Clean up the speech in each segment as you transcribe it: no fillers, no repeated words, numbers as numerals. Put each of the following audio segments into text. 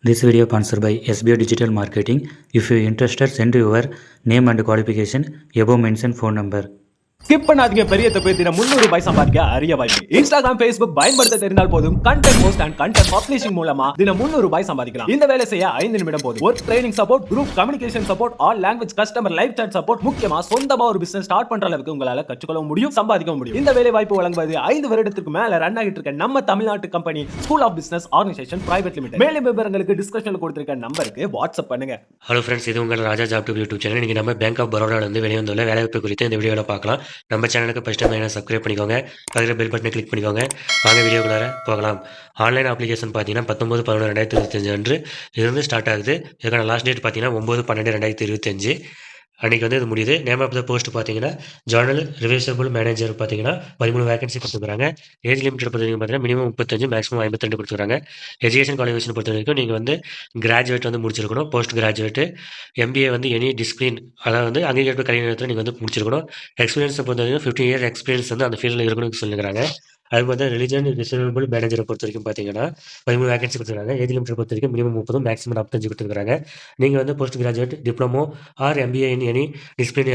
This video sponsored by SBO Digital Marketing. If you are interested, send your name and qualification above mentioned phone number. Skip பண்ணாதீங்க. பெரிய தப்பு. தினம் 300 ரூபாய் சம்பாதிக்க அரிய வாய்ப்பு. இன்ஸ்டாகிராம், Facebook பயன்படுத்த தெரிந்தால் போதும். Content post and content publishing மூலமா தினம் 300 ரூபாய் சம்பாதிக்கலாம். இந்த வேலை செய்ய 5 நிமிடம் போதும். Work training support, group communication support, all language customer live chat support, முக்கியமா சொந்தமா ஒரு பிசினஸ் ஸ்டார்ட் பண்ற அளவுக்கு உங்களால கற்றுக்கொள்ள முடியும், சம்பாதிக்க முடியும். இந்த வேலை வாய்ப்பு வழங்குவது 5 வருடத்துக்கு மேல ரன் ஆகிட்டு இருக்க நம்ம தமிழ்நாட்டு company school of business organisation private limited. மேலும் விவரங்களுக்கு டிஸ்கிரிப்ஷன்ல கொடுத்திருக்க நம்பருக்கு வாட்ஸ்அப் பண்ணுங்க. ஹலோ ஃப்ரெண்ட்ஸ், இது உங்கள் ராஜா ஜாப் டியூப் யூடியூப் சேனல். இன்னைக்கு நம்ம பேங்க் ஆஃப் பரோடால இருந்து வெளியே வந்துள்ள வேலைவாய்ப்பு குறித்து இந்த வீடியோவில் பார்க்கலாம். நம்ம சேனலுக்கு ஃபர்ஸ்ட் டைம் சப்ஸ்கிரைப் பண்ணிக்கோங்க, பக்கத்தில் பெல் பட்டனை கிளிக் பண்ணிக்கோங்க. வாங்க வீடியோக்குள்ளார போகலாம். ஆன்லைன் அப்ளிகேஷன் பார்த்தீங்கன்னா 19/11/2025 அன்று இருந்து ஸ்டார்ட் ஆகுது. இதுக்கான லாஸ்ட் டேட் பார்த்தீங்கன்னா 9/12/2025 அன்றைக்கி வந்து இது முடியுது. நேம் ஆஃப் த போஸ்ட் பார்த்தீங்கன்னா ஜர்னல் ரிவைசபிள் மேனேஜர் பார்த்தீங்கன்னா 13 வேகன்சி கொடுத்துருக்காங்க. ஏஜ் லிமிட் பார்த்தீங்கன்னா மினிமம் 35, மேக்ஸிமம் 52 கொடுத்துருக்காங்க. எஜுகேஷன் குவாலிஃபிகேஷன் பொறுத்த வரைக்கும் நீங்கள் வந்து கிராஜுவேட் வந்து முடிச்சிருக்கணும். போஸ்ட் கிராஜுவேட்டு MBA வந்து எனி டிசிப்ளின், அதாவது வந்து அங்கீகரிப்பு கல்வி நிலையத்தில் நீங்கள் வந்து முடிச்சிருக்கணும். எக்ஸ்பீரியன்ஸை பொறுத்த வரைக்கும் 15 இயர் எக்ஸ்பீரியன்ஸ் வந்து அந்த ஃபீல்டில் இருக்கணும்னு சொல்லிக்கிறாங்க. அது மாதிரி ரிலிஜன் ரிசர்வபிள் மேனேஜரை பொறுத்த வரைக்கும் பார்த்தீங்கன்னா 13 வேகன்சி கொடுத்துருக்காங்க. ஏஜ் லிமிட் பொறுத்த வரைக்கும் மினிமம் 30, மேக்ஸிமம் 45 கொடுத்துருக்காங்க. நீங்கள் வந்து post graduate, diploma R MBA in any discipline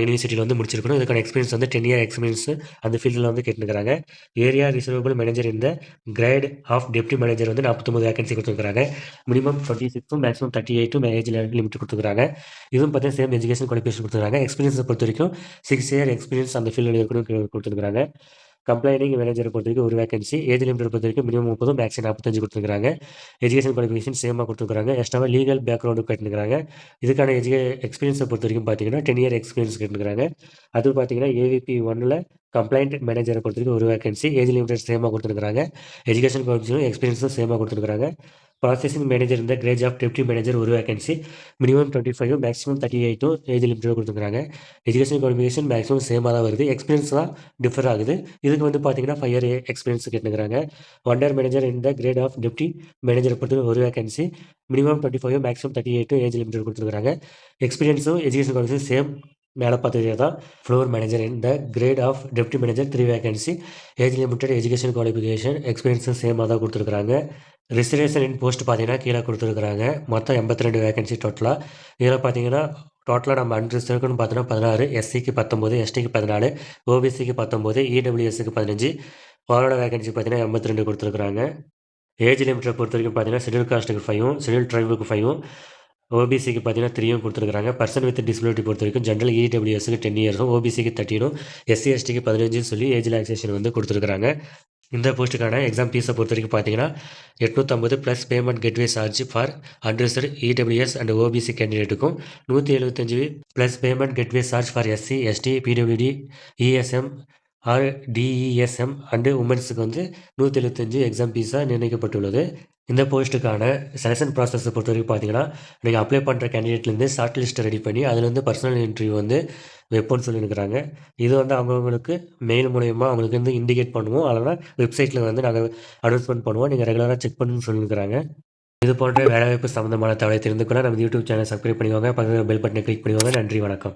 யூனிவர்சிட்டியில் வந்து முடிச்சிருக்கணும். இதுக்கான எக்ஸ்பீரியன்ஸ் வந்து 10 இயர் எக்ஸ்பீரியன்ஸ் அந்த ஃபீல்டில் வந்து கேட்டுருக்காங்க. ஏரியா ரிசர்வபிள் மேனேஜர் இந்த கிரேட் ஆஃப் டெப்டி மேனேஜர் வந்து 49 வேகன்சி கொடுத்துருக்காங்க. மினிமம் 26, மேக்ஸிமம் 38 ஏஜ் லிமிட் கொடுத்துருக்காங்க. இதுவும் பார்த்தீங்கன்னா சேம் எஜுகேஷன் குவாலிஃபிகேஷன் கொடுத்துருக்காங்க. எக்ஸ்பீரியன்ஸை பொறுத்த வரைக்கும் 6 இயர் எக்ஸ்பீரியன்ஸ் அந்த ஃபீல்டில் இருக்கணும் கொடுத்துருக்காங்க. கம்ப்ளைனிங் மேனேஜரை பொறுத்த வரைக்கும் ஒரு வேகன்சி. ஏஜ் லிமிட் பொறுத்த வரைக்கும் மினிமம் 30, மேக்ஸிமம் 45 கொடுத்துருக்காங்க. எஜுகேஷன் குவாலிஃபிகேஷன் சேமாக கொடுத்துருக்காங்க. எக்ஸ்ட்ராவாக லீகல் பேக்ரவுண்டு கேட்டுருக்காங்க. இதுக்கான எக்ஸ்பீரியன்ஸை பொறுத்த வரைக்கும் பார்த்தீங்கன்னா 10 இயர் எக்ஸ்பீரியன்ஸ் கேட்டுருக்காங்க. அது பார்த்தீங்கன்னா AVP 1ல் கம்ப்ளைண்ட் மேனேஜரை பொறுத்த வரைக்கும் ஒரு வேகன்சி. ஏஜ் லிமிட் சேமாக கொடுத்துருக்காங்க. எஜுகேஷன் குவாலிஃபிகேஷன் எக்ஸ்பீரியன்ஸும் சேமாக கொடுத்துருக்காங்க. ப்ராசஸிங் மேனேஜர் இந்த கிரேட் ஆஃப் டெப்டி மேனேஜர் ஒரு வேகன்சி. மினிமம் 25, மேக்ஸிமம் 38 ஏஜ் லிமிட்டோட கொடுத்துருக்காங்க. எஜுகேஷன் குவாலிஃபிகேஷன் மேக்ஸிமம் சேமாக தான் வருது. எக்ஸ்பீரியன்ஸ் தான் டிஃபர் ஆகுது. இதுக்கு வந்து பார்த்தீங்கன்னா 5 இயர் எக்ஸ்பீரியன்ஸ் கேட்டுக்கிறாங்க. ஒண்டர் மேனேஜர் இந்த கிரேட் ஆஃப் டெப்டி மேனேஜரை பொறுத்த ஒரு வேகன்சி. மினிமம் 25, மேக்ஸிமம் 38 ஏஜ் லிமிட்டோட கொடுத்துருக்காங்க. எக்ஸ்பீரியன்ஸும் எஜுகேஷன் குவாலிஃபிகேஷன் சேம் மேலே பார்த்ததே தான். ஃப்ளோர் மேனேஜர் இந்த grade of deputy manager 3 vacancy. Age limited, education qualification எக்ஸ்பீரியன்ஸும் சேமாக தான் கொடுத்துருக்காங்க. ரிசர்வேஷன் இன் போஸ்ட் பார்த்தீங்கன்னா கீழே கொடுத்துருக்குறாங்க. மொத்தம் 82 வேகன்சி டோட்டலாக. இதில் பார்த்தீங்கன்னா டோட்டலாக நம்ம அன்ரிசர்வ்டுன்னு பார்த்தோன்னா 16, SCக்கு 19, STக்கு 14, OBCக்கு 19, EWSக்கு 15. ஓவரோட வேகன்சி பார்த்தீங்கன்னா 82 கொடுத்துருக்குறாங்க. ஏஜ் லிமிட்டை பொறுத்த வரைக்கும் பார்த்தீங்கன்னா ஷெட்யூல் காஸ்ட்டுக்கு 5, ஷெட்யூல் ட்ரைபுக்கு 5, OBCக்கு பார்த்தீங்கன்னா 3 கொடுத்துருக்காங்க. பர்சன் வித் டிசபிலிட்டி பொறுத்த வரைக்கும் ஜென்ரல் EWSக்கு 10 இயர்ஸும், OBCக்கு 13, SC STக்கு 15 சொல்லி ஏஜ் ரிலாக்ஸேஷன் வந்து கொடுத்துருக்குறாங்க. இந்த போஸ்ட்டுக்கான எக்ஸாம் ஃபீஸை பொறுத்த வரைக்கும் பார்த்தீங்கன்னா 850 plus payment gateway charge for unreserved EWS and OBC கேண்டிடேட்டுக்கும், 175 plus payment gateway charge for SC ST PWD ESM or DESM and உமன்ஸுக்கு வந்து 175 எக்ஸாம் ஃபீஸாக நிர்ணயிக்கப்பட்டுள்ளது. இந்த போஸ்ட்டுக்கான செலெக்ஷன் ப்ராசஸை பொறுத்த வரைக்கும் பார்த்தீங்கன்னா நீங்கள் அப்ளை பண்ணுற கேண்டிடேட்லேருந்து ஷார்ட் லிஸ்ட்டை ரெடி பண்ணி அதுலேருந்து பர்சனல் இன்டர்வியூ வந்து வைப்போன்னு சொல்லியிருக்கிறாங்க. இது வந்து அவங்களுக்கு மெயில் மூலயமா அவங்களுக்கு வந்து இண்டிகேட் பண்ணுவோம். அதனால் வெப்சைட்டில் வந்து நாங்கள் அனௌன்ஸ்மெண்ட் பண்ணுவோம், நீங்கள் ரெகுலராக செக் பண்ணுன்னு சொல்லியிருக்கிறாங்க. இது போன்ற வேலைவாய்ப்பு சம்மந்தமான தகவலை தெரிந்து கொள்ள நம்ம யூடியூப் சேனல் சப்ஸ்கிரைப் பண்ணிக்கோங்க, பக்கத்தில் பெல் பட்டனை கிளிக் பண்ணிக்கோங்க. நன்றி, வணக்கம்.